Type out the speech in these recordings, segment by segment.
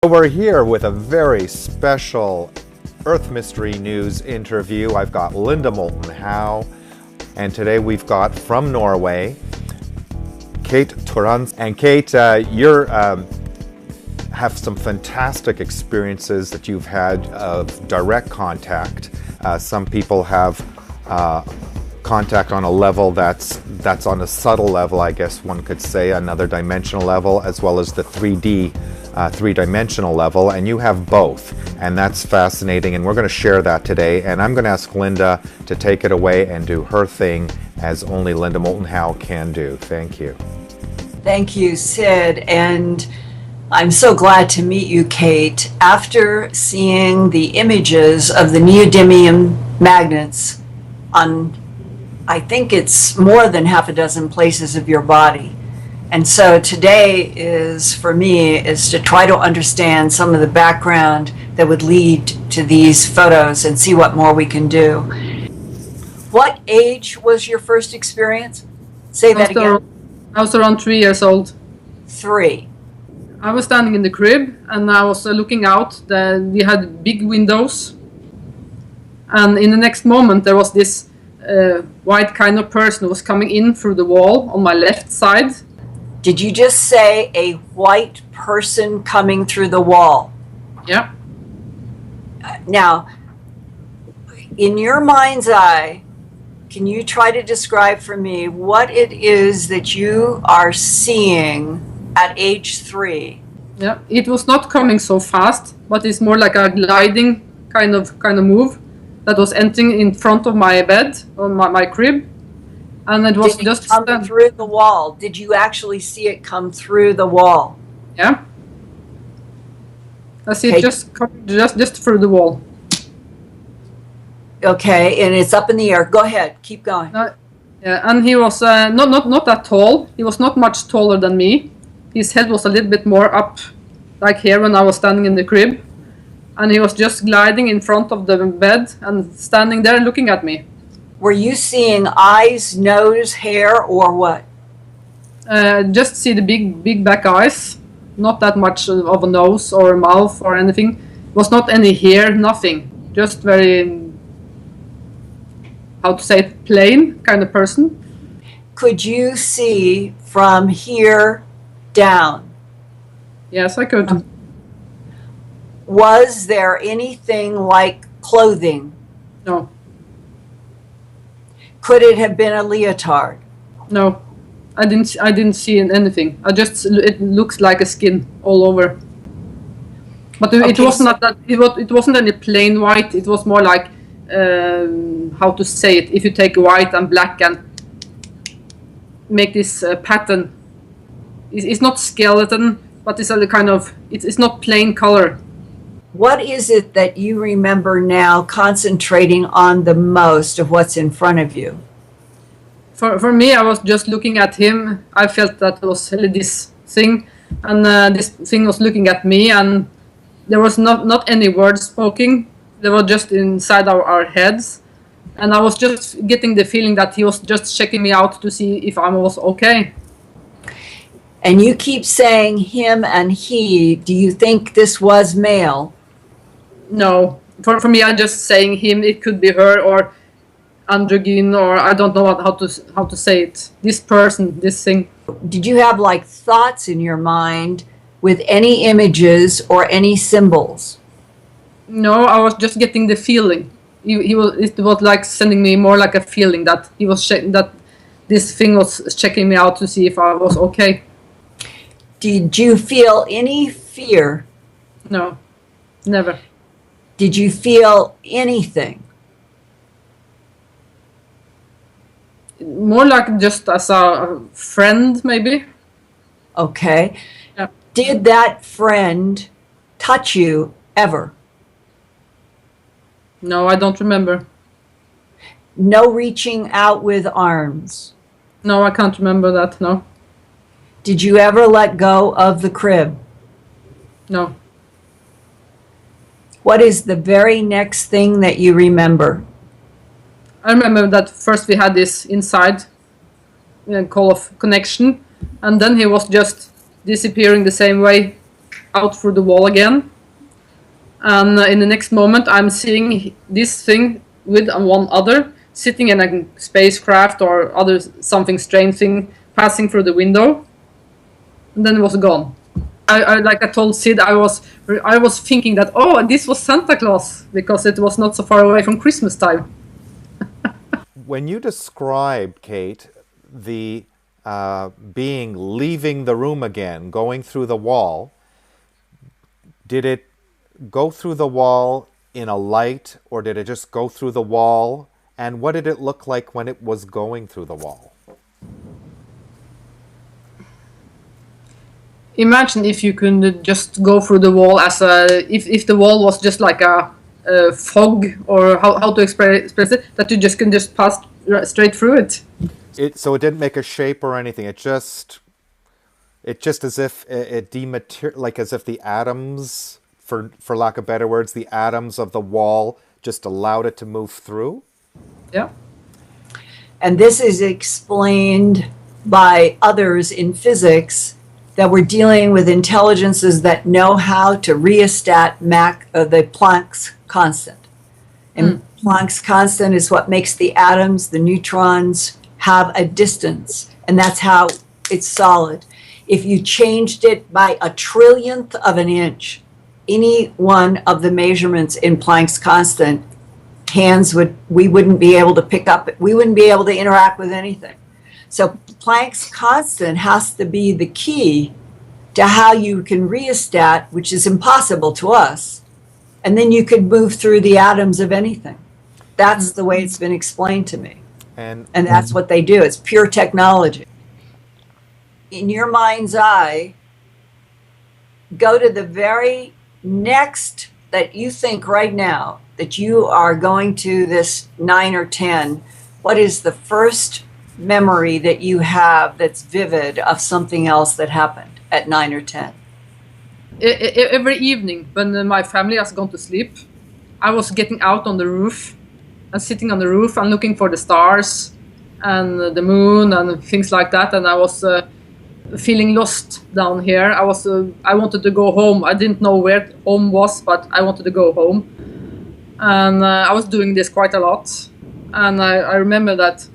We're here with a very special Earth Mystery News interview. I've got Linda Moulton Howe, and today we've got from Norway, Kate Thorvaldsen. And Kate, you have some fantastic experiences that you've had of direct contact. Some people have contact on a level that's on a subtle level, I guess one could say, another dimensional level, as well as the 3D, three-dimensional level, and you have both, and that's fascinating, and we're going to share that today. And I'm going to ask Linda to take it away and do her thing as only Linda Moulton Howe can do. Thank you. Thank you, Sid, and I'm so glad to meet you, Kate. After seeing the images of the neodymium magnets on, I think it's more than half a dozen places of your body. And so today is, for me, is to try to understand some of the background that would lead to these photos and see what more we can do. What age was your first experience? Say that again. I was around 3 years old. 3. I was standing in the crib and I was looking out. We had big windows. And in the next moment there was this white kind of person who was coming in through the wall on my left side. Did you just say a white person coming through the wall? Yeah. Now, in your mind's eye, can you try to describe for me what it is that you are seeing at age 3? Yeah, it was not coming so fast, but it's more like a gliding kind of move that was entering in front of my bed, or my crib. And it was just come through the wall. Did you actually see it come through the wall? Yeah. I see it just through the wall. Okay, and it's up in the air. Go ahead, keep going. Yeah, and he was not that tall. He was not much taller than me. His head was a little bit more up, like here when I was standing in the crib. And he was just gliding in front of the bed and standing there looking at me. Were you seeing eyes, nose, hair, or what? Just see the big back eyes. Not that much of a nose or a mouth or anything. It was not any hair, nothing. Just very, how to say it, plain kind of person. Could you see from here down? Yes, I could. Was there anything like clothing? No. Could it have been a leotard? No, I didn't see anything. It looks like a skin all over. But it was not that. It wasn't any plain white. It was more like, how to say it? If you take white and black and make this pattern, it's not skeleton, but it's a kind of. It's not plain color. What is it that you remember now concentrating on the most of what's in front of you? For me, I was just looking at him. I felt that it was this thing, and this thing was looking at me, and there was not any words spoken. They were just inside our heads, and I was just getting the feeling that he was just checking me out to see if I was okay. And you keep saying him and he. Do you think this was male? No, for me, I'm just saying him. It could be her or androgyn, or I don't know how to say it. This person, this thing. Did you have like thoughts in your mind with any images or any symbols? No, I was just getting the feeling. It was like sending me more like a feeling that he was that this thing was checking me out to see if I was okay. Did you feel any fear? No, never. Did you feel anything? More like just as a friend, maybe. Okay. Yeah. Did that friend touch you ever? No, I don't remember. No reaching out with arms? No, I can't remember that, no. Did you ever let go of the crib? No. What is the very next thing that you remember? I remember that first we had this inside call of connection, and then he was just disappearing the same way out through the wall again. And in the next moment, I'm seeing this thing with one other sitting in a spacecraft or other something strange thing passing through the window, and then it was gone. Like I told Sid, I was thinking that, oh, this was Santa Claus because it was not so far away from Christmas time. When you described, Kate, the being leaving the room again, going through the wall, did it go through the wall in a light, or did it just go through the wall? And what did it look like when it was going through the wall? Imagine if you could just go through the wall as if the wall was just like a fog, or how to express it, that you just can just pass straight through it. So it didn't make a shape or anything. It just as if it like as if the atoms, for lack of better words, the atoms of the wall just allowed it to move through. Yeah. And this is explained by others in physics, that we're dealing with intelligences that know how to rheostat the Planck's constant. And Planck's constant is what makes the atoms, the neutrons, have a distance. And that's how it's solid. If you changed it by a trillionth of an inch, any one of the measurements in Planck's constant, we wouldn't be able to pick up, we wouldn't be able to interact with anything. So Planck's constant has to be the key to how you can rheostat, which is impossible to us, and then you could move through the atoms of anything. That's the way it's been explained to me. And that's what they do. It's pure technology. In your mind's eye, go to the very next that you think right now that you are going to this 9 or 10. What is the first memory that you have that's vivid of something else that happened at 9 or 10? Every evening when my family has gone to sleep, I was getting out on the roof and sitting on the roof and looking for the stars and the moon and things like that. And I was feeling lost down here. I wanted to go home. I didn't know where home was, but I wanted to go home. And I was doing this quite a lot. And I remember that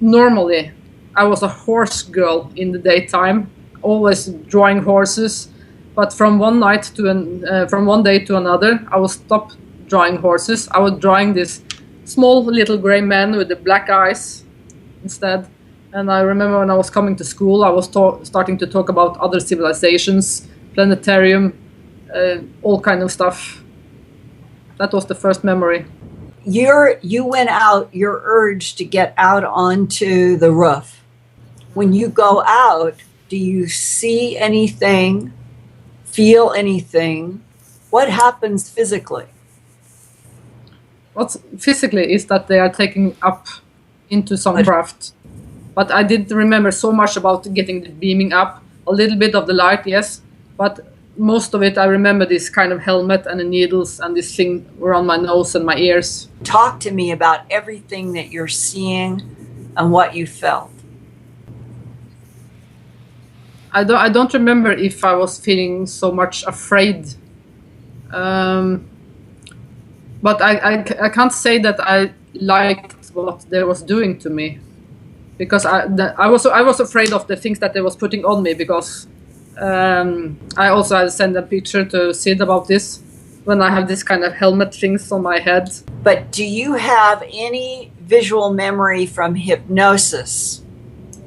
normally I was a horse girl in the daytime, always drawing horses. But from one day to another, I would stop drawing horses. I was drawing this small little gray man with the black eyes instead. And I remember when I was coming to school, I was starting to talk about other civilizations, planetarium, all kind of stuff. That was the first memory. You went out, your urge to get out onto the roof. When you go out, do you see anything, feel anything? What happens physically? What's physically is that they are taking up into some craft. But I didn't remember so much about getting the beaming up. A little bit of the light, yes, but most of it I remember this kind of helmet and the needles and this thing around my nose and my ears. Talk to me about everything that you're seeing and what you felt. I don't remember if I was feeling so much afraid. But I can't say that I liked what they was doing to me, because I was afraid of the things that they was putting on me, because I also had sent a picture to Sid about this, when I have this kind of helmet things on my head. But do you have any visual memory from hypnosis,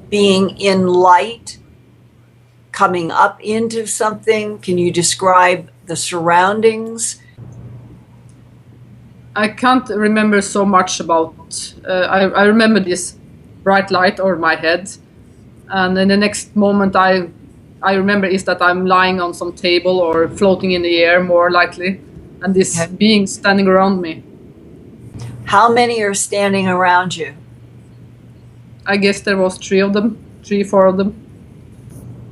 being in light, coming up into something? Can you describe the surroundings? I can't remember so much about, I remember this bright light over my head, and in the next moment I remember is that I'm lying on some table or floating in the air, more likely, and this being standing around me. How many are standing around you? I guess there was 4 of them.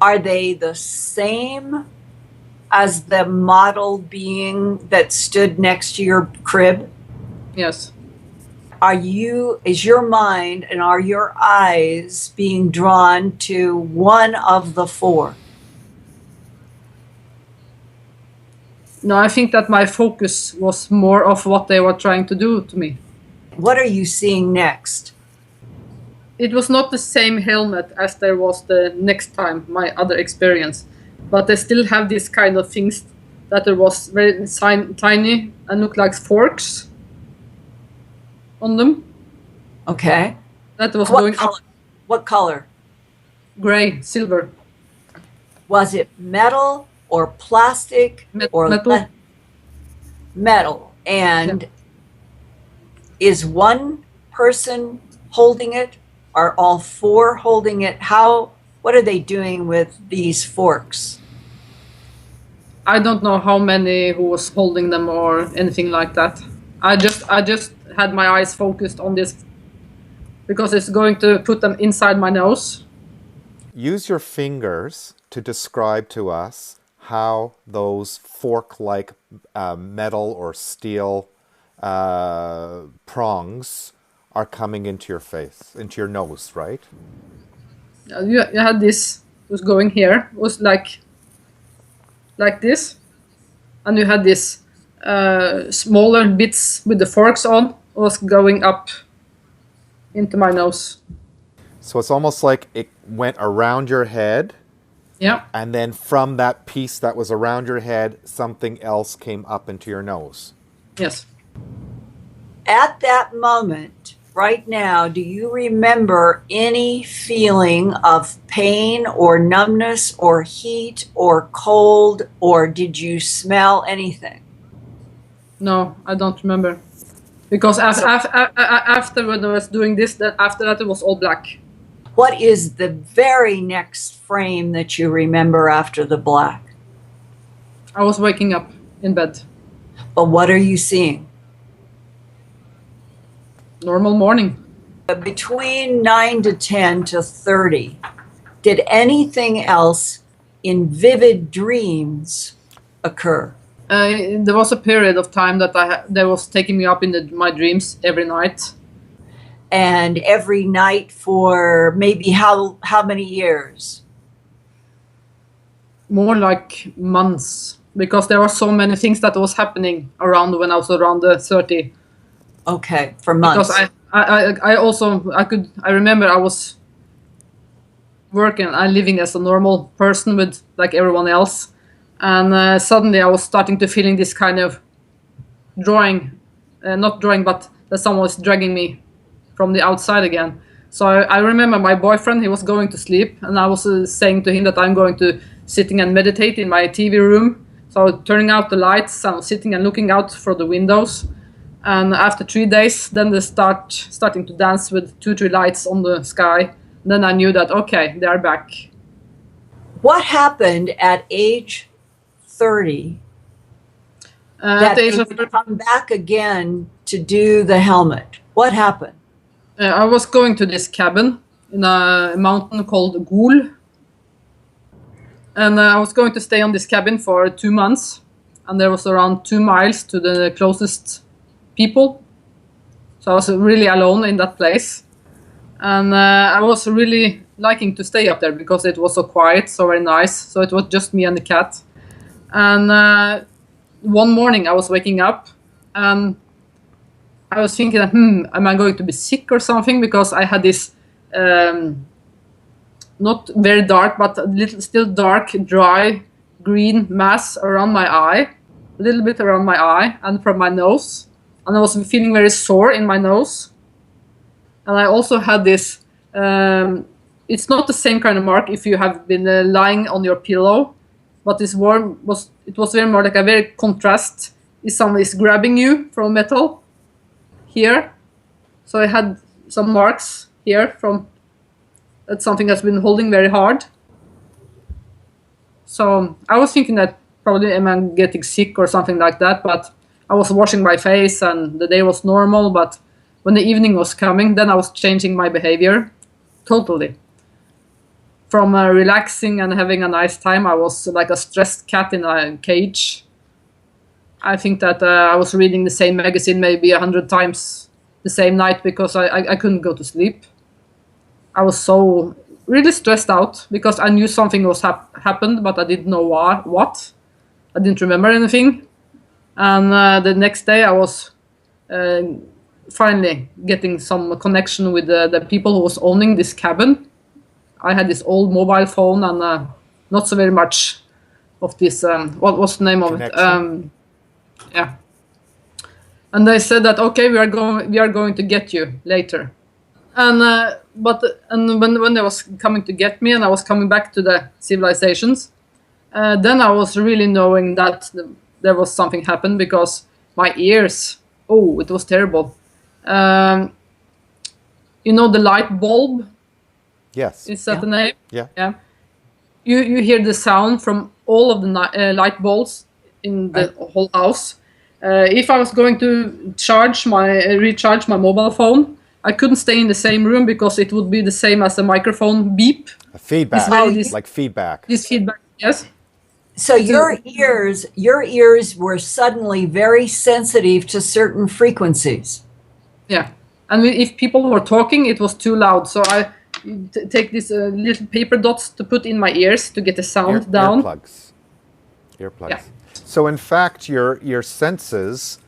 Are they the same as the model being that stood next to your crib? Yes. Is your mind and are your eyes being drawn to one of the 4? No, I think that my focus was more of what they were trying to do to me. What are you seeing next? It was not the same helmet as there was the next time, my other experience. But they still have these kind of things that there was very tiny and look like forks on them. Okay. That was What going color? up, What color? gray, silver. Was it metal or plastic or Metal. metal? And is one person holding it? Are all four holding it? What are they doing with these forks? I don't know how many who was holding them or anything like that. I just had my eyes focused on this because it's going to put them inside my nose. Use your fingers to describe to us how those fork-like metal or steel prongs are coming into your face, into your nose, right? You had this was going here, was like this, and you had this smaller bits with the forks on was going up into my nose. So it's almost like it went around your head, Yeah. and then from that piece that was around your head, something else came up into your nose. Yes. At that moment, right now, do you remember any feeling of pain or numbness or heat or cold, or did you smell anything? No, I don't remember. Because after when I was doing this, then after that it was all black. What is the very next frame that you remember after the black? I was waking up in bed. But what are you seeing? Normal morning. Between 9 to 10 to 30, did anything else in vivid dreams occur? There was a period of time that that was taking me up in my dreams every night. And every night for maybe how many years? More like months, because there were so many things that was happening around when I was around 30. Okay, for months. Because I remember I was working and living as a normal person with like everyone else, and suddenly I was starting to feeling this kind of not drawing, but that someone was dragging me from the outside again. So I remember my boyfriend, he was going to sleep, and I was saying to him that I'm going to sitting and meditate in my TV room. So I was turning out the lights, I was sitting and looking out for the windows. And after 3 days, then they starting to dance with 2-3 lights on the sky. Then I knew that, okay, they are back. What happened at age 30 At that the age they of would come back again to do the helmet? What happened? I was going to this cabin in a mountain called Howe. And I was going to stay on this cabin for 2 months. And there was around 2 miles to the closest people. So I was really alone in that place. And I was really liking to stay up there because it was so quiet, so very nice. So it was just me and the cat. And one morning I was waking up and I was thinking, am I going to be sick or something? Because I had this not very dark, but a little still dark, dry, green mass around my eye, a little bit around my eye and from my nose. And I was feeling very sore in my nose. And I also had this, it's not the same kind of mark if you have been lying on your pillow, but it was very more like a very contrast. If someone is grabbing you from metal here. So I had some marks here from that something has been holding very hard. So I was thinking that probably am I getting sick or something like that, but I was washing my face and the day was normal, but when the evening was coming, then I was changing my behavior totally. From relaxing and having a nice time, I was like a stressed cat in a cage. I think that I was reading the same magazine maybe 100 times the same night because I couldn't go to sleep. I was so really stressed out because I knew something was happened, but I didn't know what. I didn't remember anything. And the next day I was finally getting some connection with the people who was owning this cabin. I had this old mobile phone and not so very much of this, what was the name of it? Yeah. And they said that, okay, we are going to get you later. And when they was coming to get me and I was coming back to the civilizations, then I was really knowing that there was something happened, because my ears, oh, it was terrible. You know the light bulb? Yes. Is that the name? Yeah. Yeah. You hear the sound from all of the light bulbs in the whole house. If I was going to recharge my mobile phone, I couldn't stay in the same room because it would be the same as a microphone beep. A feedback, like feedback. This feedback, yes. So your ears were suddenly very sensitive to certain frequencies. Yeah, and if people were talking, it was too loud. So I take these little paper dots to put in my ears to get the sound down. Earplugs. Yeah. So in fact, your senses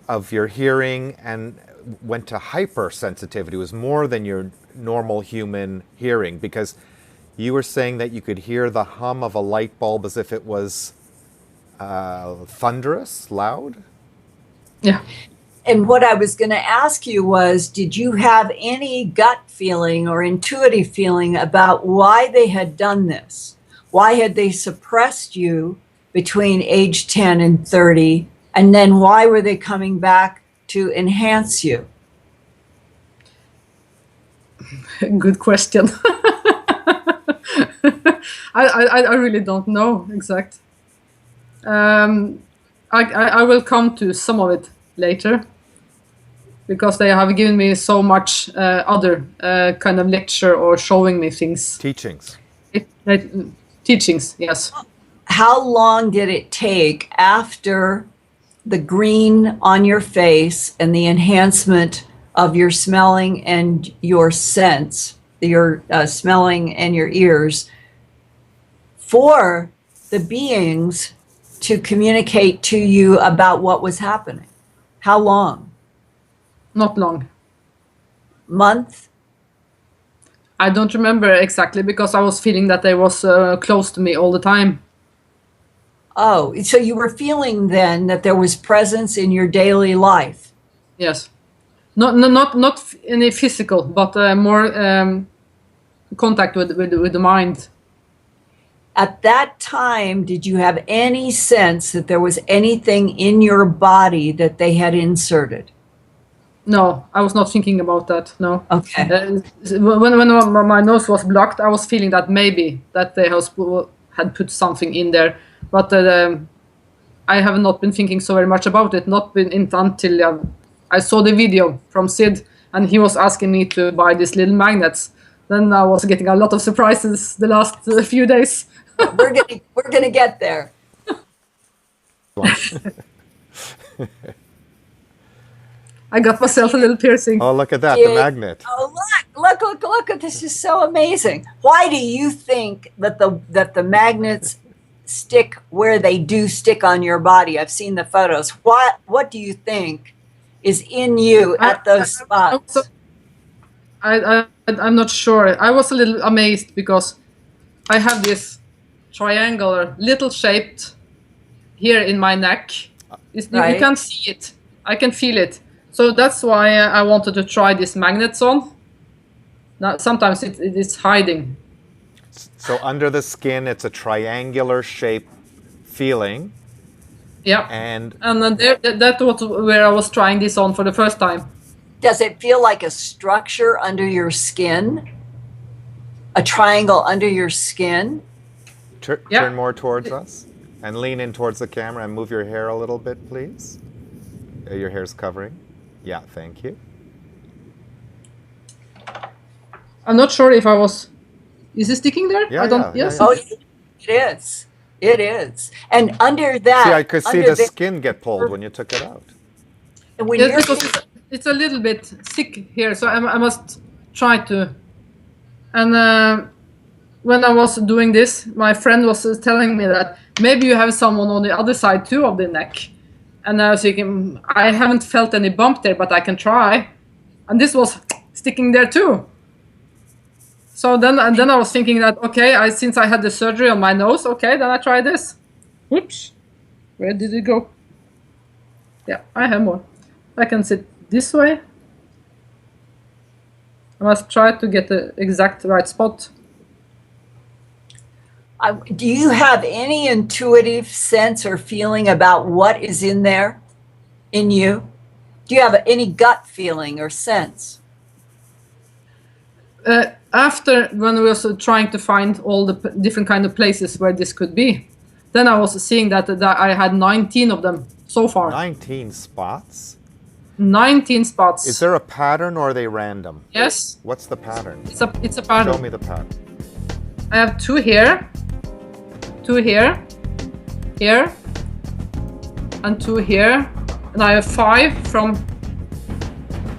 of your hearing and went to hypersensitivity. It was more than your normal human hearing, because you were saying that you could hear the hum of a light bulb as if it was thunderous, loud. Yeah. And what I was going to ask you was, did you have any gut feeling or intuitive feeling about why they had done this? Why had they suppressed you between age 10 and 30? And then why were they coming back to enhance you? Good question. I really don't know exact. I will come to some of it later, because they have given me so much other kind of lecture or showing me things. Teachings. Teachings, yes. How long did it take after the green on your face and the enhancement of your smelling and your sense, your smelling and your ears, for the beings to communicate to you about what was happening? How long? Not long. Month? I don't remember exactly, because I was feeling that they was close to me all the time. Oh, so you were feeling then that there was presence in your daily life? Yes. Not any physical, but more contact with the mind. At that time, did you have any sense that there was anything in your body that they had inserted? No, I was not thinking about that. No. Okay. When my nose was blocked, I was feeling that maybe that they had put something in there, but I have not been thinking so very much about it. Not been until I saw the video from Sid, and he was asking me to buy these little magnets. Then I was getting a lot of surprises the last few days. We're gonna get there. I got myself a little piercing. Oh, look at that, the magnet. Oh, look! This is so amazing. Why do you think that the magnets stick where they do stick on your body? I've seen the photos. What do you think is in you at those spots? I'm not sure. I was a little amazed because I have this triangular little shaped here in my neck. You can't see it. I can feel it. So that's why I wanted to try these magnets on. Now, sometimes it is hiding. So under the skin, it's a triangular shape feeling. Yeah. And then that was where I was trying this on for the first time. Does it feel like a structure under your skin? A triangle under your skin? Turn more towards us and lean in towards the camera and move your hair a little bit, please. Your hair's covering. Yeah, thank you. I'm not sure if I was... Is it sticking there? Yeah, I don't... Yes. Oh, it is. It is. And under that... See, I could see the skin get pulled when you took it out. And when Yes, because it's a little bit thick here, so I must try to... And when I was doing this, my friend was telling me that maybe you have someone on the other side too of the neck. And I was thinking, I haven't felt any bump there, but I can try. And this was sticking there too. So then I was thinking that, okay, since I had the surgery on my nose, okay, then I try this. Oops, where did it go? Yeah, I have more. I can sit this way. I must try to get the exact right spot. Do you have any intuitive sense or feeling about what is in there in you? Do you have any gut feeling or sense? After, when we were trying to find all the different kind of places where this could be, then I was seeing that I had 19 of them so far. 19 spots? 19 spots. Is there a pattern or are they random? Yes. What's the pattern? It's a pattern. Show me the pattern. I have 2 here, 2 here, here, and 2 here, and I have 5 from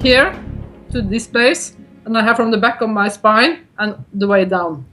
here to this place, and I have from the back of my spine and the way down.